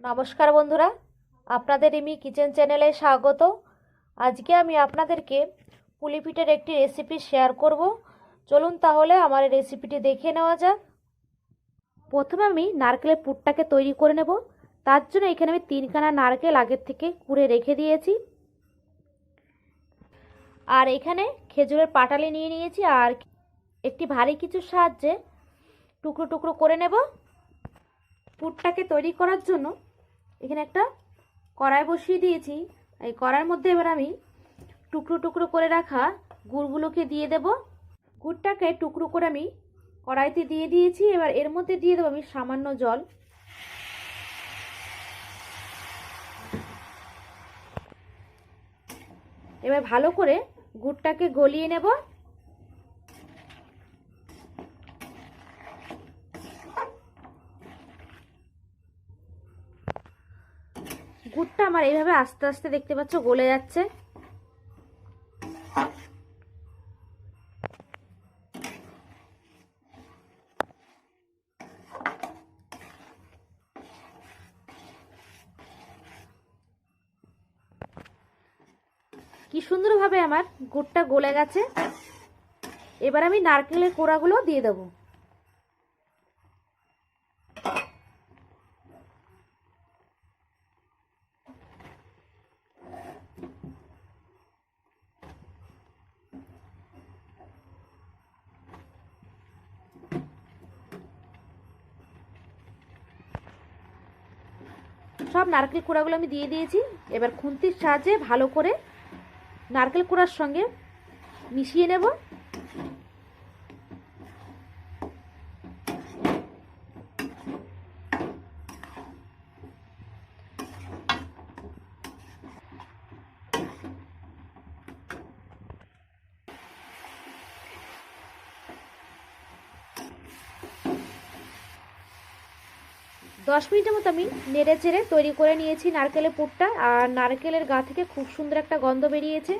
নমস্কার বন্ধুরা, আপনাদের রিমি কিচেন চ্যানেলে স্বাগত। আজকে আমি আপনাদেরকে পুলি পিঠের একটি রেসিপি শেয়ার করব। চলুন তাহলে আমার এই রেসিপিটি দেখে নেওয়া যাক। প্রথমে আমি নারকেলের পুরটাকে তৈরি করে নেব। তার জন্য এখানে আমি 3খানা নারকেল আগের থেকে কুড়ে রেখে দিয়েছি, আর এখানে খেজুরের পাটালি নিয়ে নিয়েছি, আর একটি ভারী কিছুর সাহায্যে টুকরো টুকরো করে নেব। পুরটাকে তৈরি করার জন্য এখানে একটা কড়াই বসিয়ে দিয়েছি। এই কড়াইয়ের মধ্যে এবার আমি টুকরো টুকরো করে রাখা গুড়গুলোকে দিয়ে দেব। গুড়টাকে টুকরো করে আমি কড়াইতে দিয়ে দিয়েছি। এবার এর মধ্যে দিয়ে দেবো আমি সামান্য জল। এবার ভালো করে গুড়টাকে গলিয়ে নেব। গুড়টা আমার এইভাবে আস্তে আস্তে দেখতে পাচ্ছ গলে যাচ্ছে। কি সুন্দরভাবে আমার গুড়টা গলে গেছে। এবার আমি নারকেলের কোড়াগুলো দিয়ে দেব। সব নারকেল কোড়াগুলো আমি দিয়ে দিয়েছি। এবার খুন্তির সাহায্যে ভালো করে নারকেল কোড়ার সঙ্গে মিশিয়ে নেব। দশ মিনিটের মতো আমি নেড়ে চেড়ে তৈরি করে নিয়েছি নারকেলের পুরটা। আর নারকেলের গা থেকে খুব সুন্দর একটা গন্ধ বেরিয়েছে।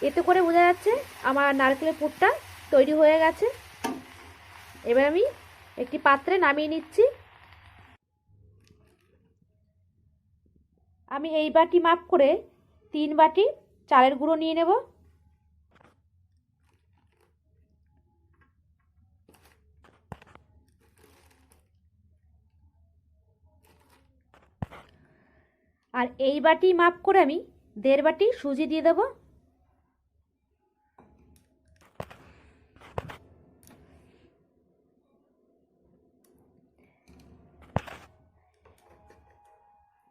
এতে করে বোঝা যাচ্ছে আমার নারকেলের পুরটা তৈরি হয়ে গেছে। এবার আমি একটি পাত্রে নামিয়ে নিচ্ছি। আমি এই বাটি মাপ করে 3 বাটি চালের গুঁড়ো নিয়ে নেব। আর এই বাটি মাপ করে আমি 1.5 বাটি সুজি দিয়ে দেব।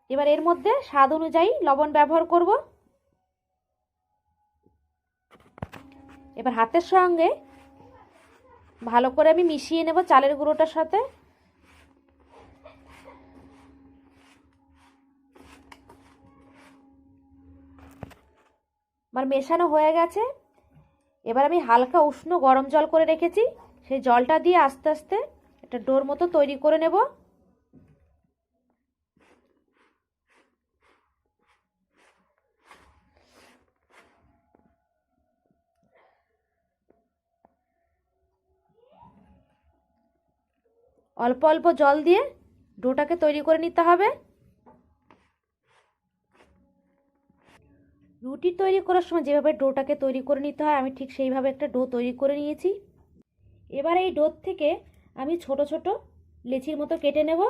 এবার এর মধ্যে স্বাদ অনুযায়ী লবণ ব্যবহার করব। এবার হাতের সঙ্গে ভালো করে আমি মিশিয়ে নেব চালের গুঁড়োটার সাথে। আমার মেশানো হয়ে গেছে। এবার আমি হালকা উষ্ণ গরম জল করে রেখেছি, সেই জলটা দিয়ে আস্তে আস্তে একটা ডোর মতো তৈরি করে নেব। অল্প অল্প জল দিয়ে ডোটাকে তৈরি করে নিতে হবে। রুটি তৈরি করার সময় যেভাবে ডোটাকে তৈরি করে নিতে হয় আমি ঠিক সেইভাবে একটা ডো তৈরি করে নিয়েছি। এবার এই ডো থেকে আমি ছোট ছোট লেচির মতো কেটে নেব।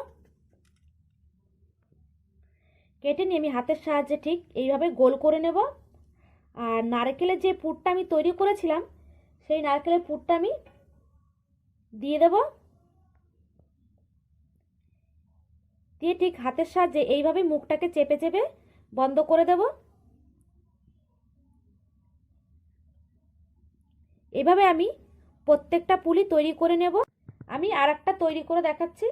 কেটে নিয়ে আমি হাতের সাহায্যে ঠিক এইভাবে গোল করে নেব। আর নারকেলের যে পুরটা আমি তৈরি করেছিলাম সেই নারকেলের পুরটা আমি দিয়ে দেব। দিয়ে ঠিক হাতের সাহায্যে এইভাবে মুখটাকে চেপে চেপে বন্ধ করে দেব। এভাবে আমি প্রত্যেকটা পুলি তৈরি করে নেব। আমি আর একটা তৈরি করে দেখাচ্ছি।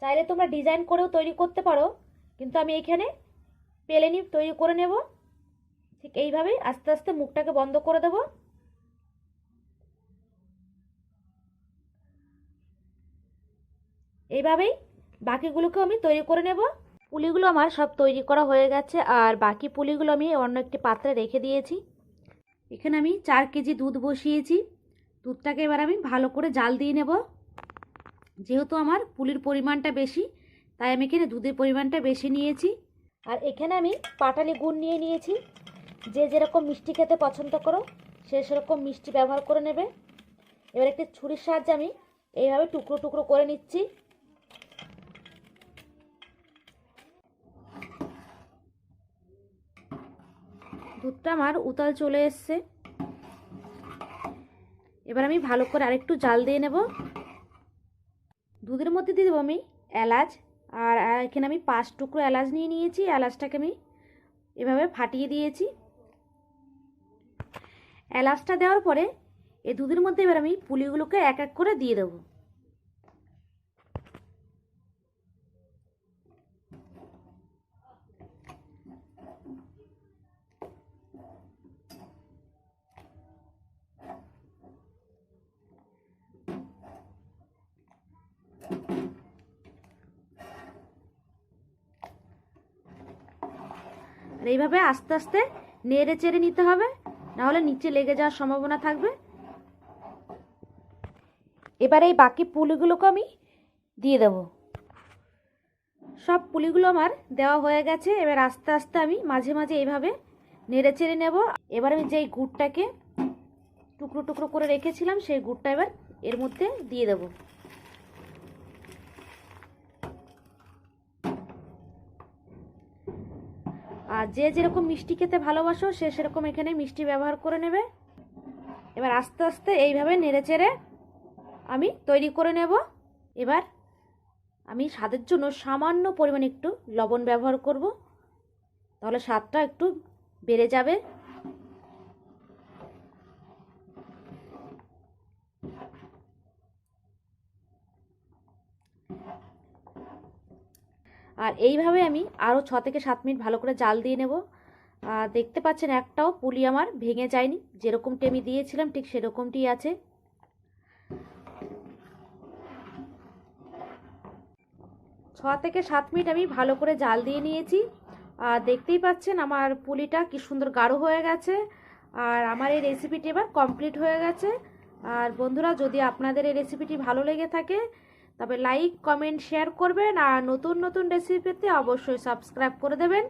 চাইলে তোমরা ডিজাইন করেও তৈরি করতে পারো, কিন্তু আমি এখানে প্লেনই তৈরি করে নেব। ঠিক এইভাবেই আস্তে আস্তে মুখটাকে বন্ধ করে দেব। এইভাবেই বাকিগুলোকেও আমি তৈরি করে নেব। পুলিগুলো আমার সব তৈরি করা হয়ে গেছে, আর বাকি পুলিগুলো আমি অন্য একটি পাত্রে রেখে দিয়েছি। এখানে আমি 4 কেজি দুধ বসিয়েছি। দুধটাকে এবার আমি ভালো করে জাল দিয়ে নেব। যেহেতু আমার পুলির পরিমাণটা বেশি, তাই আমি এখানে দুধের পরিমাণটা বেশি নিয়েছি। আর এখানে আমি পাটালি গুড় নিয়ে নিয়েছি। যে যেরকম মিষ্টি খেতে পছন্দ করো সে সেরকম মিষ্টি ব্যবহার করে নেবে। এবার একটি ছুরির সাহায্যে আমি এইভাবে টুকরো টুকরো করে নিচ্ছি। দুধটা আমার উতাল চলে এসছে। এবার আমি ভালো করে আরেকটু জাল দিয়ে নেব। দুধের মধ্যে দিয়ে দেবো আমি এলাচ। আর এখানে আমি 5 টুকরো এলাচ নিয়ে নিয়েছি। এলাচটাকে আমি এভাবে ফাটিয়ে দিয়েছি। এলাচটা দেওয়ার পরে এই দুধের মধ্যে এবার আমি পুলিগুলোকে এক এক করে দিয়ে দেবো। আর এইভাবে আস্তে আস্তে নেড়ে চেড়ে নিতে হবে, নাহলে নিচে লেগে যাওয়ার সম্ভাবনা থাকবে। এবার এই বাকি পুলিগুলোকে আমি দিয়ে দেব। সব পুলিগুলো আমার দেওয়া হয়ে গেছে। এবার আস্তে আস্তে আমি মাঝে মাঝে এইভাবে নেড়ে চেড়ে নেব। এবার আমি যেই গুড়টাকে টুকরো টুকরো করে রেখেছিলাম সেই গুড়টা এবার এর মধ্যে দিয়ে দেব। আর যে যেরকম মিষ্টি খেতে ভালোবাসো সে সেরকম এখানে মিষ্টি ব্যবহার করে নেবে। এবার আস্তে আস্তে এইভাবে নেড়ে চেড়ে আমি তৈরি করে নেব। এবার আমি স্বাদের জন্য সামান্য পরিমাণে একটু লবণ ব্যবহার করব, তাহলে স্বাদটা একটু বেড়ে যাবে। আর এইভাবে আমি আরও 6 থেকে 7 মিনিট ভালো করে জাল দিয়ে নেব। দেখতে পাচ্ছেন একটাও পুলি আমার ভেঙে যায়নি, যেরকমটি আমি দিয়েছিলাম ঠিক সেরকমটি আছে। ছ থেকে 7 মিনিট আমি ভালো করে জাল দিয়ে নিয়েছি। আর দেখতেই পাচ্ছেন আমার পুলিটা কি সুন্দর গাঢ় হয়ে গেছে। আর আমার এই রেসিপিটি এবার কমপ্লিট হয়ে গেছে। আর বন্ধুরা, যদি আপনাদের এই রেসিপিটি ভালো লেগে থাকে তবে লাইক কমেন্ট শেয়ার করবেন। আর নতুন নতুন রেসিপি পেতে অবশ্যই সাবস্ক্রাইব করে দেবেন।